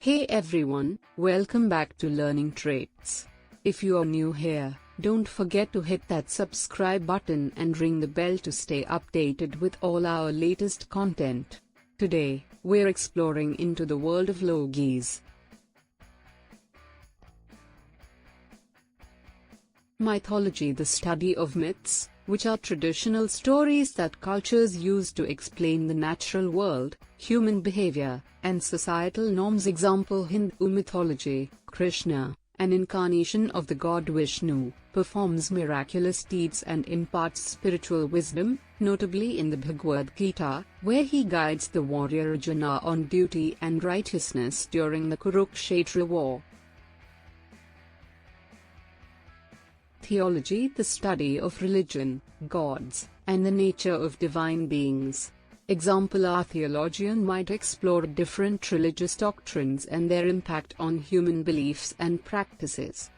Hey everyone, welcome back to Learning Traits. If you are new here, don't forget to hit that subscribe button and ring the bell to stay updated with all our latest content. Today, we're exploring into the world of logies. Mythology: the study of myths, which are traditional stories that cultures use to explain the natural world, human behavior, and societal norms. Example: Hindu mythology, Krishna, an incarnation of the god Vishnu, performs miraculous deeds and imparts spiritual wisdom, notably in the Bhagavad Gita, where he guides the warrior Arjuna on duty and righteousness during the Kurukshetra war. Theology: the study of religion, gods, and the nature of divine beings. Example: a theologian might explore different religious doctrines and their impact on human beliefs and practices.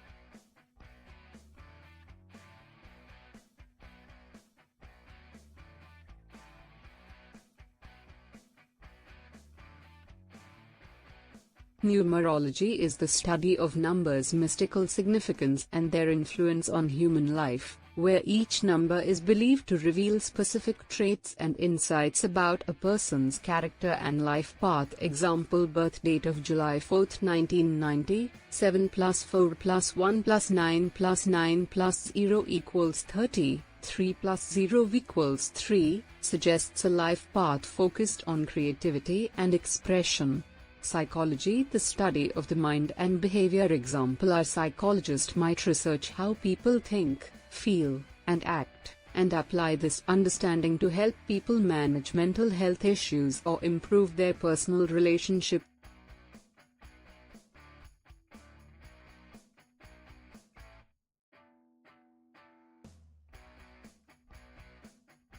Numerology is the study of numbers' mystical significance and their influence on human life, where each number is believed to reveal specific traits and insights about a person's character and life path. Example: birth date of July 4, 1990, 7 plus 4 plus 1 plus 9 plus 9 plus 0 equals 30, 3 plus 0 equals 3, suggests a life path focused on creativity and expression. Psychology: the study of the mind and behavior. Example: a psychologist might research how people think, feel, and act, and apply this understanding to help people manage mental health issues or improve their personal relationship.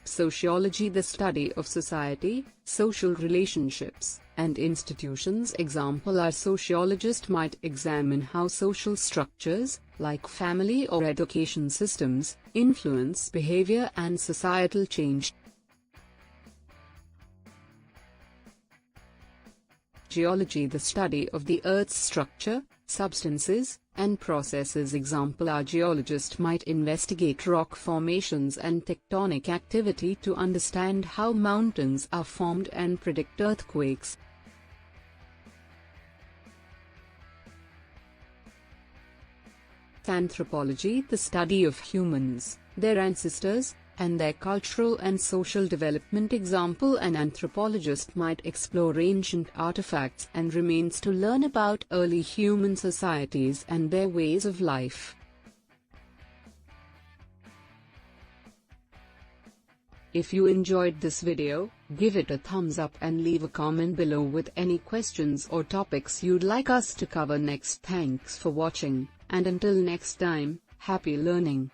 Sociology: the study of society, social relationships, and institutions. Example: a sociologist might examine how social structures, like family or education systems, influence behavior and societal change. Geology: the study of the Earth's structure, substances, and processes. Example: a geologist might investigate rock formations and tectonic activity to understand how mountains are formed and predict earthquakes. Anthropology: the study of humans, their ancestors, and their cultural and social development. Example: an anthropologist might explore ancient artifacts and remains to learn about early human societies and their ways of life. If you enjoyed this video, give it a thumbs up and leave a comment below with any questions or topics you'd like us to cover next. Thanks for watching, and until next time, happy learning.